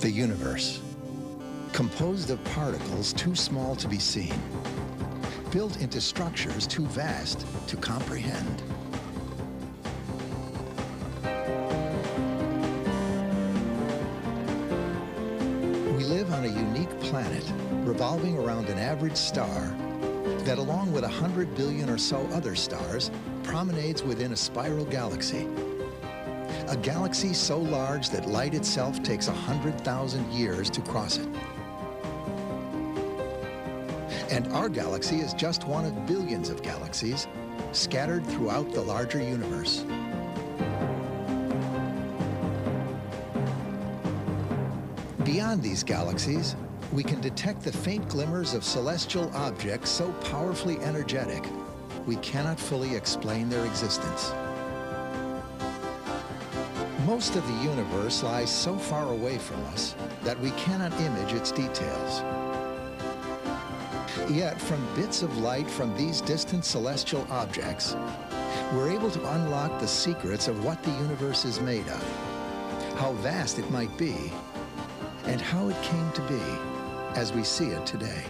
The universe, composed of particles too small to be seen, built into structures too vast to comprehend. We live on a unique planet revolving around an average star that, along with 100 billion or so other stars, promenades within a spiral galaxy. A galaxy so large that light itself takes 100,000 years to cross it. And our galaxy is just one of billions of galaxies scattered throughout the larger universe. Beyond these galaxies, we can detect the faint glimmers of celestial objects so powerfully energetic, we cannot fully explain their existence. Most of the universe lies so far away from us that we cannot image its details. Yet, from bits of light from these distant celestial objects, we're able to unlock the secrets of what the universe is made of, how vast it might be, and how it came to be as we see it today.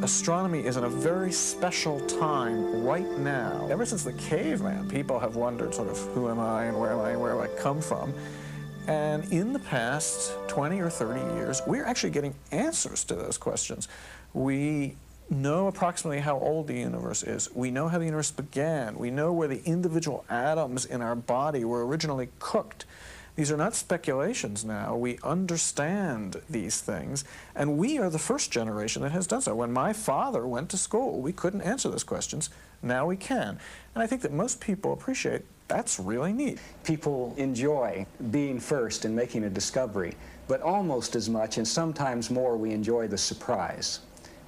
Astronomy is in a very special time right now. Ever since the caveman, people have wondered sort of who am I and where am I and where do I come from? And in the past 20 or 30 years, we're actually getting answers to those questions. We know approximately how old the universe is. We know how the universe began. We know where the individual atoms in our body were originally cooked. These are not speculations now. We understand these things, and we are the first generation that has done so. When my father went to school, we couldn't answer those questions. Now we can. And I think that most people appreciate that's really neat. People enjoy being first and making a discovery, but almost as much and sometimes more we enjoy the surprise.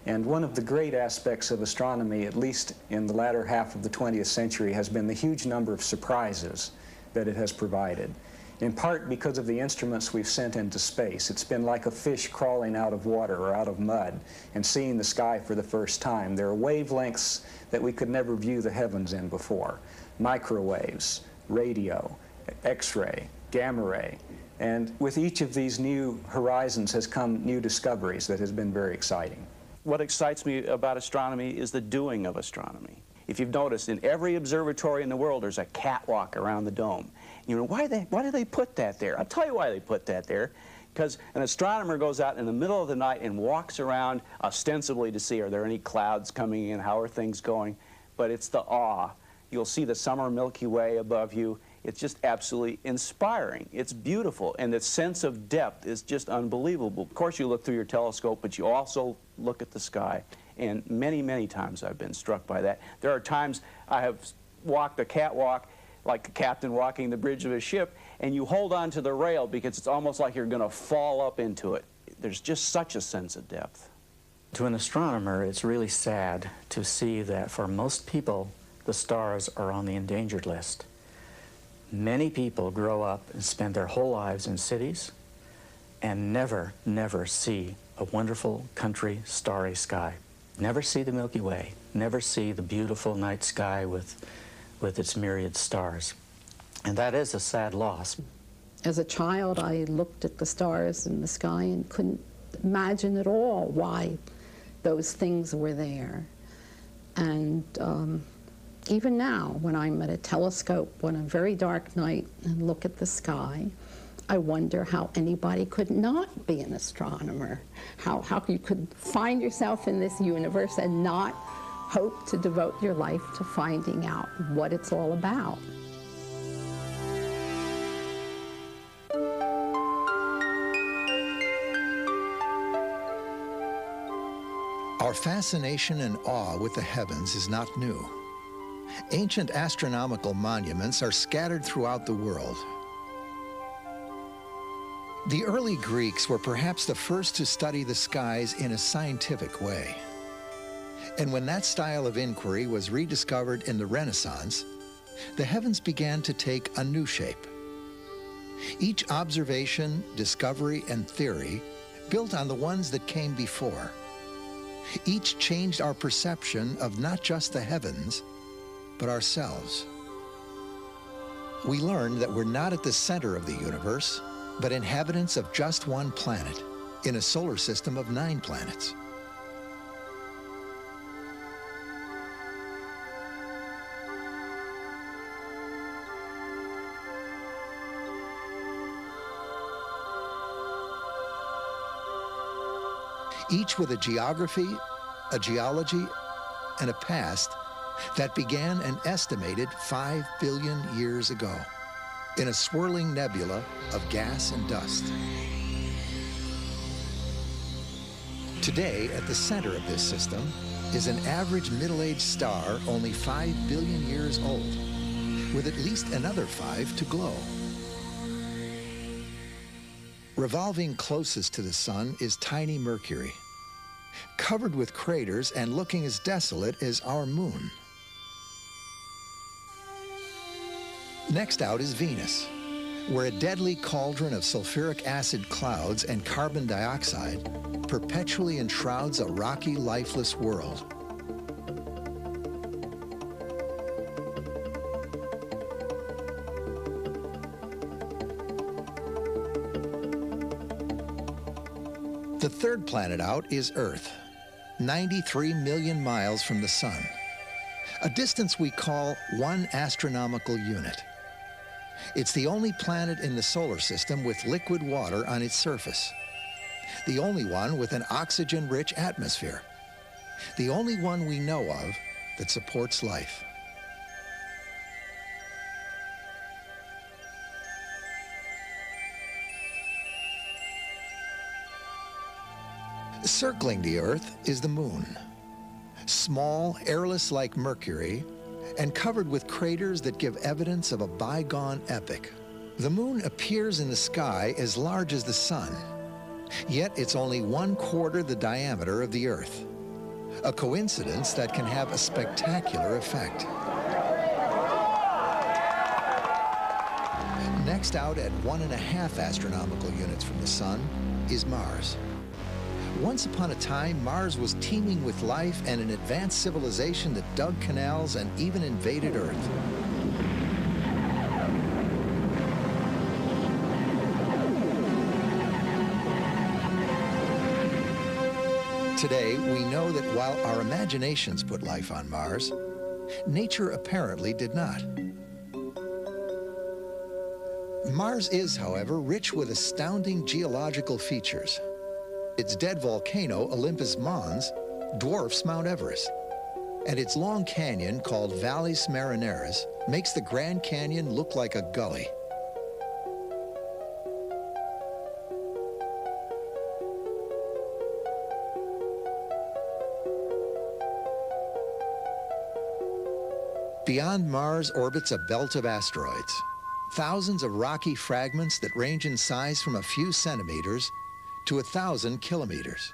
And one of the great aspects of astronomy, at least in the latter half of the 20th century, has been the huge number of surprises that it has provided. In part because of the instruments we've sent into space. It's been like a fish crawling out of water or out of mud and seeing the sky for the first time. There are wavelengths that we could never view the heavens in before. Microwaves, radio, X-ray, gamma ray. And with each of these new horizons has come new discoveries that has been very exciting. What excites me about astronomy is the doing of astronomy. If you've noticed, in every observatory in the world, there's a catwalk around the dome. You know, why do they put that there? I'll tell you why they put that there. Because an astronomer goes out in the middle of the night and walks around ostensibly to see, are there any clouds coming in, how are things going? But it's the awe. You'll see the summer Milky Way above you. It's just absolutely inspiring. It's beautiful, and the sense of depth is just unbelievable. Of course, you look through your telescope, but you also look at the sky. And many, many times I've been struck by that. There are times I have walked a catwalk like a captain walking the bridge of a ship, and you hold on to the rail because it's almost like you're going to fall up into it. There's just such a sense of depth. To an astronomer, it's really sad to see that for most people, the stars are on the endangered list. Many people grow up and spend their whole lives in cities and never see a wonderful country starry sky. Never see the Milky Way, never see the beautiful night sky with its myriad stars. And that is a sad loss. As a child, I looked at the stars in the sky and couldn't imagine at all why those things were there. And even now, when I'm at a telescope on a very dark night and look at the sky, I wonder how anybody could not be an astronomer, how you could find yourself in this universe and not hope to devote your life to finding out what it's all about. Our fascination and awe with the heavens is not new. Ancient astronomical monuments are scattered throughout the world. The early Greeks were perhaps the first to study the skies in a scientific way. And when that style of inquiry was rediscovered in the Renaissance, the heavens began to take a new shape. Each observation, discovery, and theory built on the ones that came before. Each changed our perception of not just the heavens, but ourselves. We learned that we're not at the center of the universe, but inhabitants of just one planet in a solar system of 9 planets. Each with a geography, a geology, and a past that began an estimated 5 billion years ago in a swirling nebula of gas and dust. Today, at the center of this system, is an average middle-aged star only 5 billion years old, with at least another 5 to glow. Revolving closest to the sun is tiny Mercury, covered with craters and looking as desolate as our moon. Next out is Venus, where a deadly cauldron of sulfuric acid clouds and carbon dioxide perpetually enshrouds a rocky, lifeless world. The third planet out is Earth, 93 million miles from the sun, a distance we call 1 astronomical unit. It's the only planet in the solar system with liquid water on its surface, the only one with an oxygen-rich atmosphere, the only one we know of that supports life. Circling the Earth is the Moon, small, airless like Mercury, and covered with craters that give evidence of a bygone epoch. The Moon appears in the sky as large as the Sun, yet it's only 1/4 the diameter of the Earth, a coincidence that can have a spectacular effect. Next out at 1.5 astronomical units from the Sun is Mars. Once upon a time, Mars was teeming with life and an advanced civilization that dug canals and even invaded Earth. Today, we know that while our imaginations put life on Mars, nature apparently did not. Mars is, however, rich with astounding geological features. Its dead volcano, Olympus Mons, dwarfs Mount Everest, and its long canyon, called Valles Marineris, makes the Grand Canyon look like a gully. Beyond Mars orbits a belt of asteroids, thousands of rocky fragments that range in size from a few centimeters to 1,000 kilometers.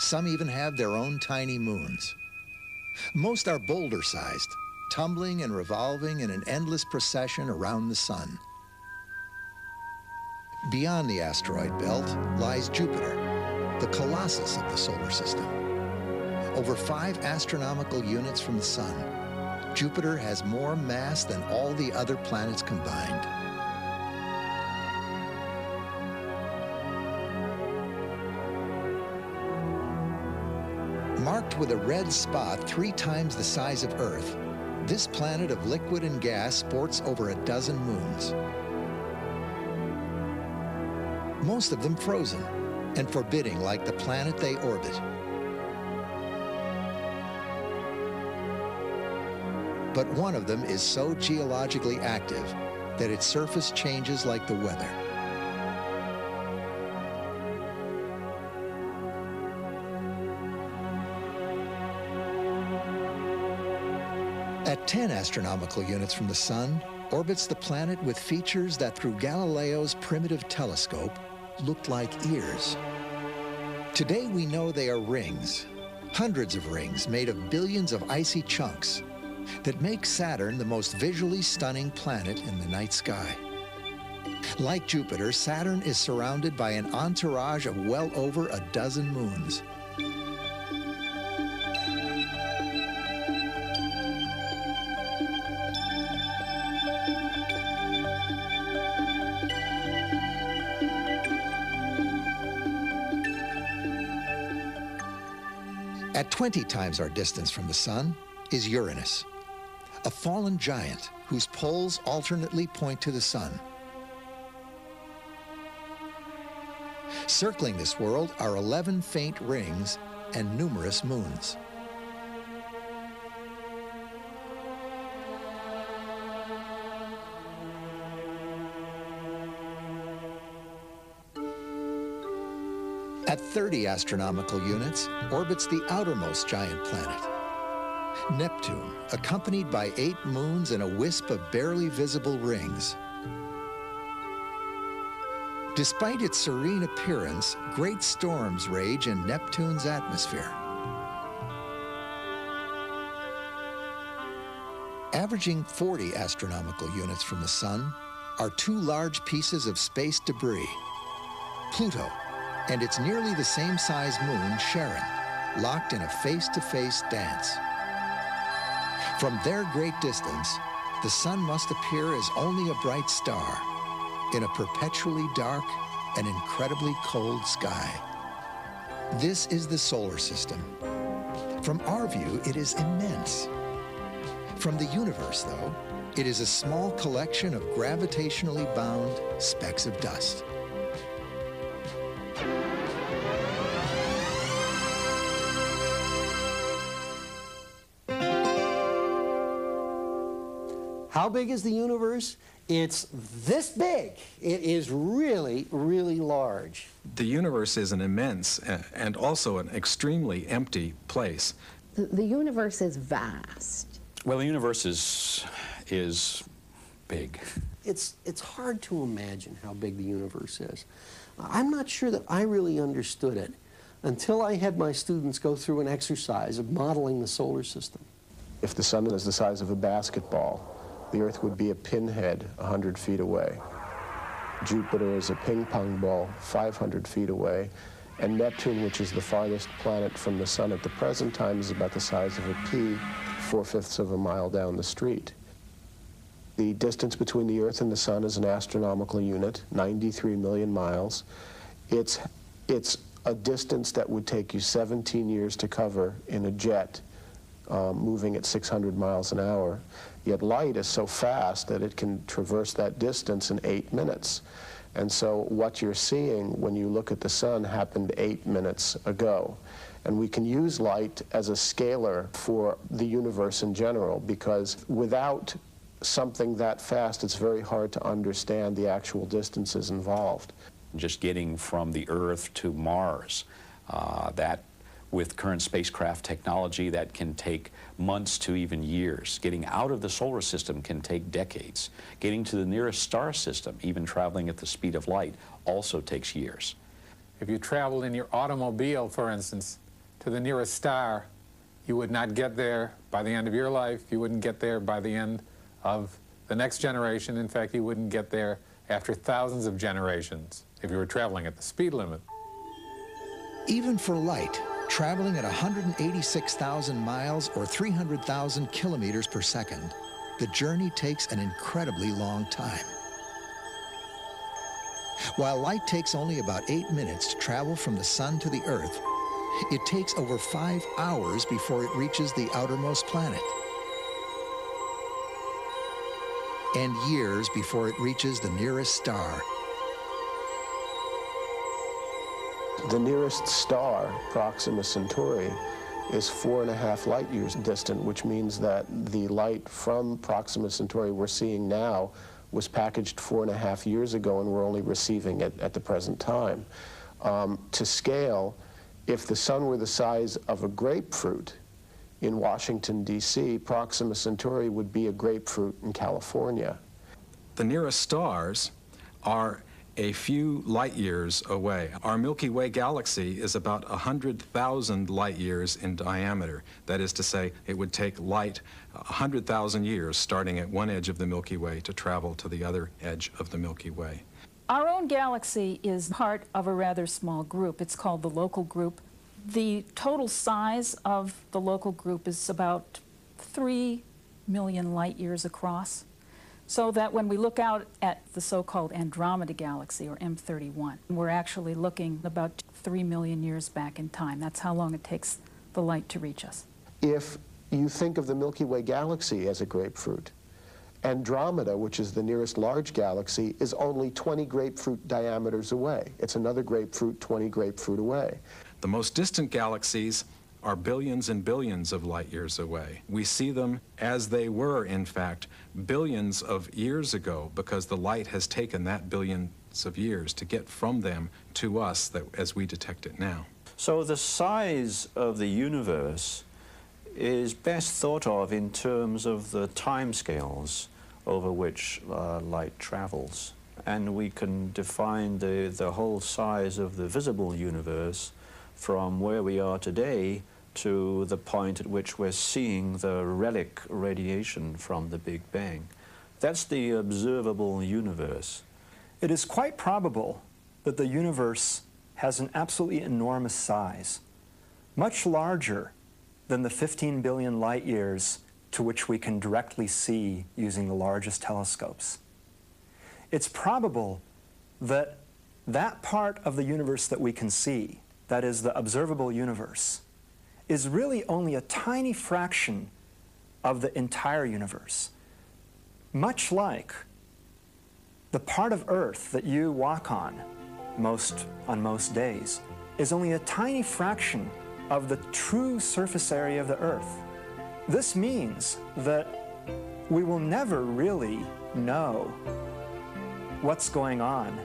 Some even have their own tiny moons. Most are boulder-sized, tumbling and revolving in an endless procession around the sun. Beyond the asteroid belt lies Jupiter, the colossus of the solar system. Over 5 astronomical units from the sun, Jupiter has more mass than all the other planets combined. Marked with a red spot 3 times the size of Earth, this planet of liquid and gas sports over a dozen moons. Most of them frozen and forbidding like the planet they orbit. But one of them is so geologically active that its surface changes like the weather. At 10 astronomical units from the sun, orbits the planet with features that through Galileo's primitive telescope looked like ears. Today we know they are rings, hundreds of rings made of billions of icy chunks that make Saturn the most visually stunning planet in the night sky. Like Jupiter, Saturn is surrounded by an entourage of well over a dozen moons. At 20 times our distance from the sun is Uranus, a fallen giant whose poles alternately point to the sun. Circling this world are 11 faint rings and numerous moons. At 30 astronomical units orbits the outermost giant planet, Neptune, accompanied by 8 moons and a wisp of barely visible rings. Despite its serene appearance, great storms rage in Neptune's atmosphere. Averaging 40 astronomical units from the sun are 2 large pieces of space debris, Pluto and its nearly the same size moon, Charon, locked in a face-to-face dance. From their great distance, the sun must appear as only a bright star in a perpetually dark and incredibly cold sky. This is the solar system. From our view, it is immense. From the universe, though, it is a small collection of gravitationally bound specks of dust. How big is the universe? It's this big. It is really, really large. The universe is an immense and also an extremely empty place. The universe is vast. Well, the universe is big. It's hard to imagine how big the universe is. I'm not sure that I really understood it until I had my students go through an exercise of modeling the solar system. If the sun is the size of a basketball, the Earth would be a pinhead 100 feet away. Jupiter is a ping pong ball 500 feet away. And Neptune, which is the farthest planet from the sun at the present time, is about the size of a pea, 4/5 of a mile down the street. The distance between the Earth and the sun is an astronomical unit, 93 million miles. It's a distance that would take you 17 years to cover in a jet moving at 600 miles an hour. Yet light is so fast that it can traverse that distance in 8 minutes. And so what you're seeing when you look at the sun happened 8 minutes ago. And we can use light as a scalar for the universe in general, because without something that fast, it's very hard to understand the actual distances involved. Just getting from the Earth to Mars, that with current spacecraft technology, that can take months to even years. Getting out of the solar system can take decades. Getting to the nearest star system, even traveling at the speed of light, also takes years. If you traveled in your automobile, for instance, to the nearest star, you would not get there by the end of your life. You wouldn't get there by the end of the next generation. In fact, you wouldn't get there after thousands of generations if you were traveling at the speed limit. Even for light, traveling at 186,000 miles or 300,000 kilometers per second, the journey takes an incredibly long time. While light takes only about 8 minutes to travel from the sun to the Earth, it takes over 5 hours before it reaches the outermost planet, and years before it reaches the nearest star. The nearest star, Proxima Centauri, is 4.5 light years distant, which means that the light from Proxima Centauri we're seeing now was packaged 4.5 years ago, and we're only receiving it at the present time. To scale, if the sun were the size of a grapefruit in Washington, D.C., Proxima Centauri would be a grapefruit in California. The nearest stars are a few light years away. Our Milky Way galaxy is about 100,000 light years in diameter. That is to say, it would take light 100,000 years starting at one edge of the Milky Way to travel to the other edge of the Milky Way. Our own galaxy is part of a rather small group. It's called the Local Group. The total size of the Local Group is about 3 million light years across. So that when we look out at the so-called Andromeda Galaxy, or M31, we're actually looking about 3 million years back in time. That's how long it takes the light to reach us. If you think of the Milky Way galaxy as a grapefruit, Andromeda, which is the nearest large galaxy, is only 20 grapefruit diameters away. It's another grapefruit, 20 grapefruit away. The most distant galaxies are billions and billions of light years away. We see them as they were, in fact, billions of years ago, because the light has taken that billions of years to get from them to us as we detect it now. So the size of the universe is best thought of in terms of the timescales over which light travels. And we can define the whole size of the visible universe from where we are today to the point at which we're seeing the relic radiation from the Big Bang. That's the observable universe. It is quite probable that the universe has an absolutely enormous size, much larger than the 15 billion light years to which we can directly see using the largest telescopes. It's probable that that part of the universe that we can see, that is the observable universe, is really only a tiny fraction of the entire universe. Much like the part of Earth that you walk on most days is only a tiny fraction of the true surface area of the Earth. This means that we will never really know what's going on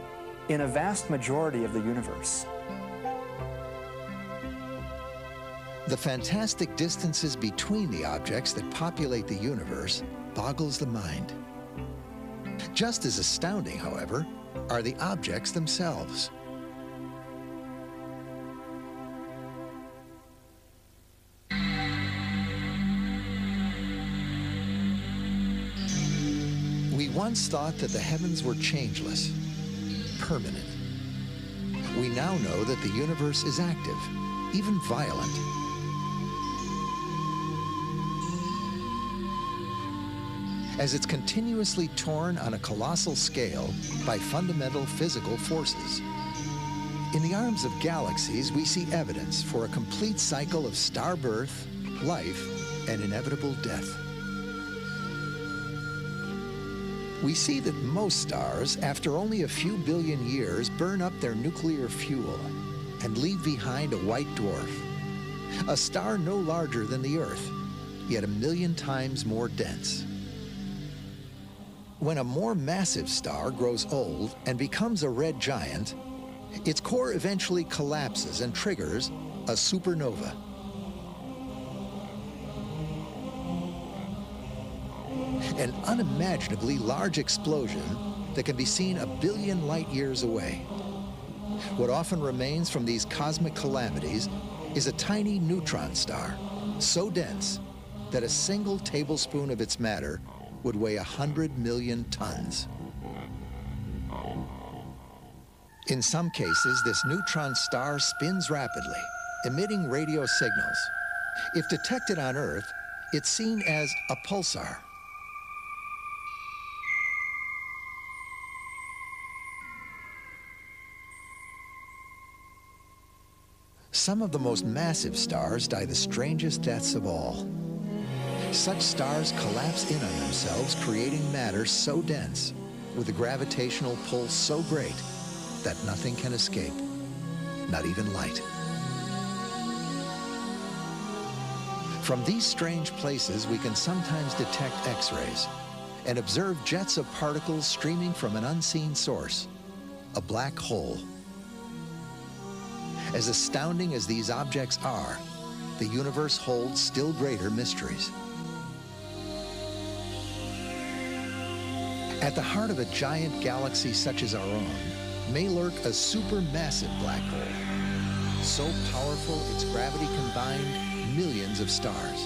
in a vast majority of the universe. The fantastic distances between the objects that populate the universe boggles the mind. Just as astounding, however, are the objects themselves. We once thought that the heavens were changeless, permanent. We now know that the universe is active, even violent. As it's continuously torn on a colossal scale by fundamental physical forces. In the arms of galaxies, we see evidence for a complete cycle of star birth, life, and inevitable death. We see that most stars, after only a few billion years, burn up their nuclear fuel and leave behind a white dwarf, a star no larger than the Earth, yet 1,000,000 times more dense. When a more massive star grows old and becomes a red giant, its core eventually collapses and triggers a supernova. An unimaginably large explosion that can be seen 1 billion light years away. What often remains from these cosmic calamities is a tiny neutron star, so dense that a single tablespoon of its matter would weigh 100 million tons. In some cases, this neutron star spins rapidly, emitting radio signals. If detected on Earth, it's seen as a pulsar. Some of the most massive stars die the strangest deaths of all. Such stars collapse in on themselves, creating matter so dense, with a gravitational pull so great, that nothing can escape, not even light. From these strange places, we can sometimes detect X-rays and observe jets of particles streaming from an unseen source, a black hole. As astounding as these objects are, the universe holds still greater mysteries. At the heart of a giant galaxy such as our own may lurk a supermassive black hole, so powerful its gravity combined millions of stars.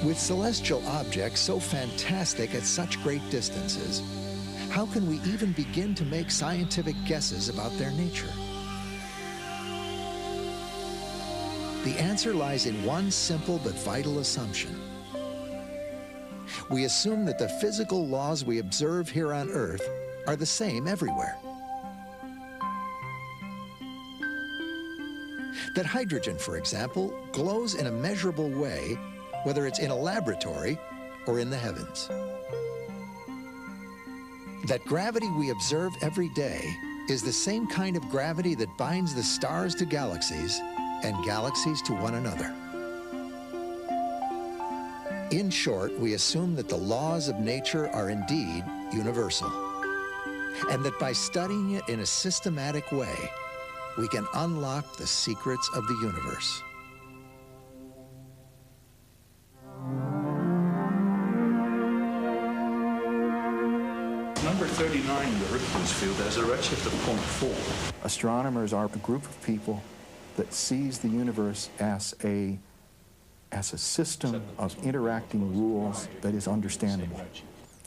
With celestial objects so fantastic at such great distances, how can we even begin to make scientific guesses about their nature? The answer lies in one simple but vital assumption. We assume that the physical laws we observe here on Earth are the same everywhere. That hydrogen, for example, glows in a measurable way, whether it's in a laboratory or in the heavens. That gravity we observe every day is the same kind of gravity that binds the stars to galaxies and galaxies to one another. In short, we assume that the laws of nature are indeed universal, and that by studying it in a systematic way, we can unlock the secrets of the universe. Number 39 in the Hipparcos field has a redshift of 0.4. Astronomers are a group of people that sees the universe as a system of interacting rules that is understandable.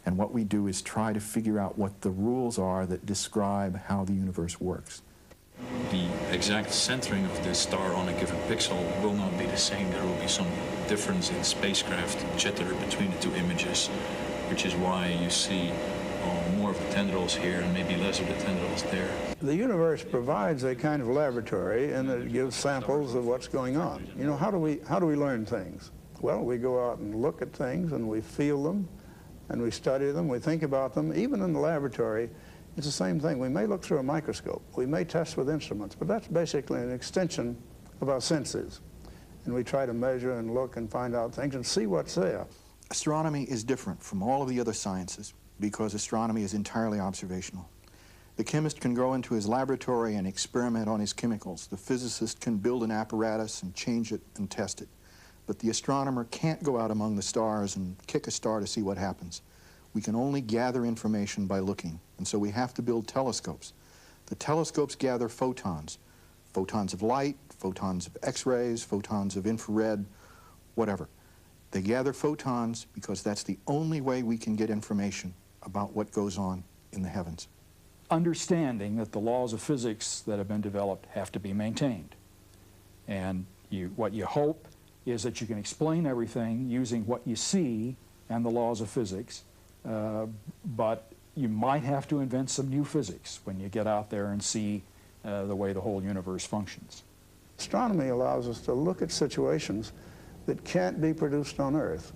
And what we do is try to figure out what the rules are that describe how the universe works. The exact centering of the star on a given pixel will not be the same. There will be some difference in spacecraft jitter between the two images, which is why you see more of the tendrils here and maybe less of the tendrils there. The universe provides a kind of laboratory, and it gives samples of what's going on. You know, how do we learn things? Well, we go out and look at things, and we feel them, and we study them, we think about them. Even in the laboratory, it's the same thing. We may look through a microscope, we may test with instruments, but that's basically an extension of our senses. And we try to measure and look and find out things and see what's there. Astronomy is different from all of the other sciences because astronomy is entirely observational. The chemist can go into his laboratory and experiment on his chemicals. The physicist can build an apparatus and change it and test it. But the astronomer can't go out among the stars and kick a star to see what happens. We can only gather information by looking, and so we have to build telescopes. The telescopes gather photons, photons of light, photons of X-rays, photons of infrared, whatever. They gather photons because that's the only way we can get information about what goes on in the heavens. Understanding that the laws of physics that have been developed have to be maintained. And what you hope is that you can explain everything using what you see and the laws of physics, but you might have to invent some new physics when you get out there and see the way the whole universe functions. Astronomy allows us to look at situations that can't be produced on Earth.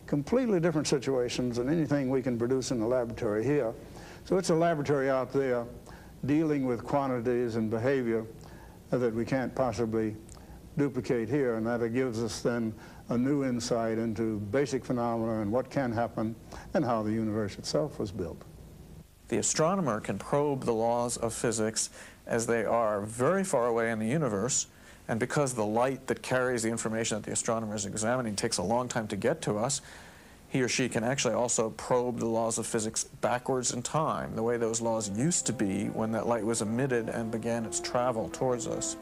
Completely different situations than anything we can produce in the laboratory here. So it's a laboratory out there dealing with quantities and behavior that we can't possibly duplicate here, and that gives us then a new insight into basic phenomena and what can happen and how the universe itself was built. The astronomer can probe the laws of physics as they are very far away in the universe, and because the light that carries the information that the astronomer is examining takes a long time to get to us, he or she can actually also probe the laws of physics backwards in time, the way those laws used to be when that light was emitted and began its travel towards us.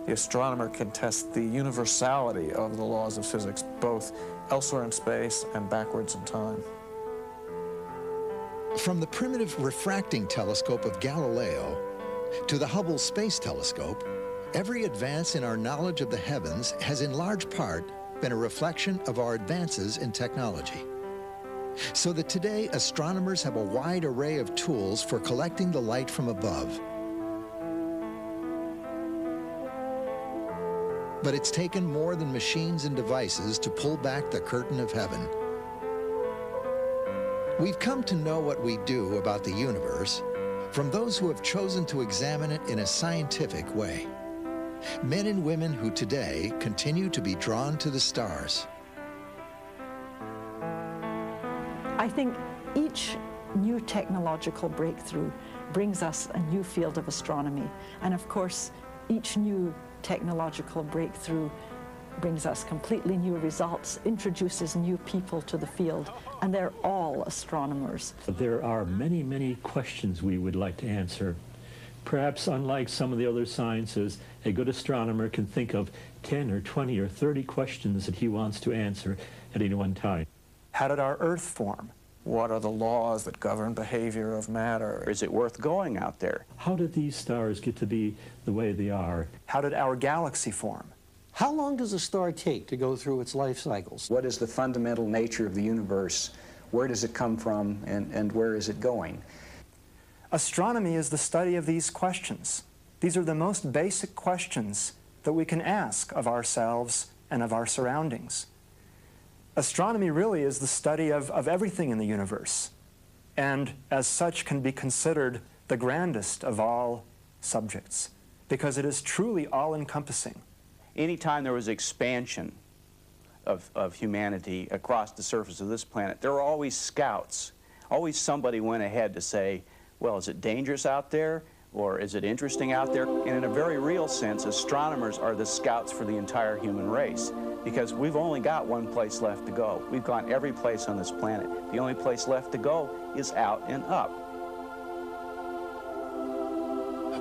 The astronomer can test the universality of the laws of physics, both elsewhere in space and backwards in time. From the primitive refracting telescope of Galileo to the Hubble Space Telescope, every advance in our knowledge of the heavens has in large part been a reflection of our advances in technology. So that today astronomers have a wide array of tools for collecting the light from above. But it's taken more than machines and devices to pull back the curtain of heaven. We've come to know what we do about the universe from those who have chosen to examine it in a scientific way. Men and women who today continue to be drawn to the stars. I think each new technological breakthrough brings us a new field of astronomy. And of course, each new technological breakthrough brings us completely new results, introduces new people to the field, and they're all astronomers. There are many, many questions we would like to answer. Perhaps unlike some of the other sciences, a good astronomer can think of 10 or 20 or 30 questions that he wants to answer at any one time. How did our Earth form? What are the laws that govern behavior of matter? Is it worth going out there? How did these stars get to be the way they are? How did our galaxy form? How long does a star take to go through its life cycles? What is the fundamental nature of the universe? Where does it come from, and where is it going? Astronomy is the study of these questions. These are the most basic questions that we can ask of ourselves and of our surroundings. Astronomy really is the study of everything in the universe, and as such can be considered the grandest of all subjects, because it is truly all-encompassing. Anytime there was expansion of humanity across the surface of this planet, there were always scouts. Always somebody went ahead to say, well, is it dangerous out there, or is it interesting out there? And in a very real sense, astronomers are the scouts for the entire human race, because we've only got one place left to go. We've gone every place on this planet. The only place left to go is out and up.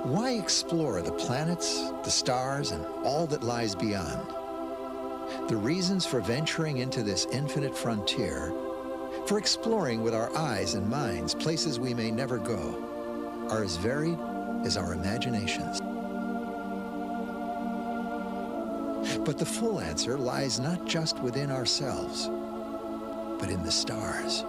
Why explore the planets, the stars, and all that lies beyond? The reasons for venturing into this infinite frontier, for exploring with our eyes and minds places we may never go, are as varied as our imaginations. But the full answer lies not just within ourselves, but in the stars.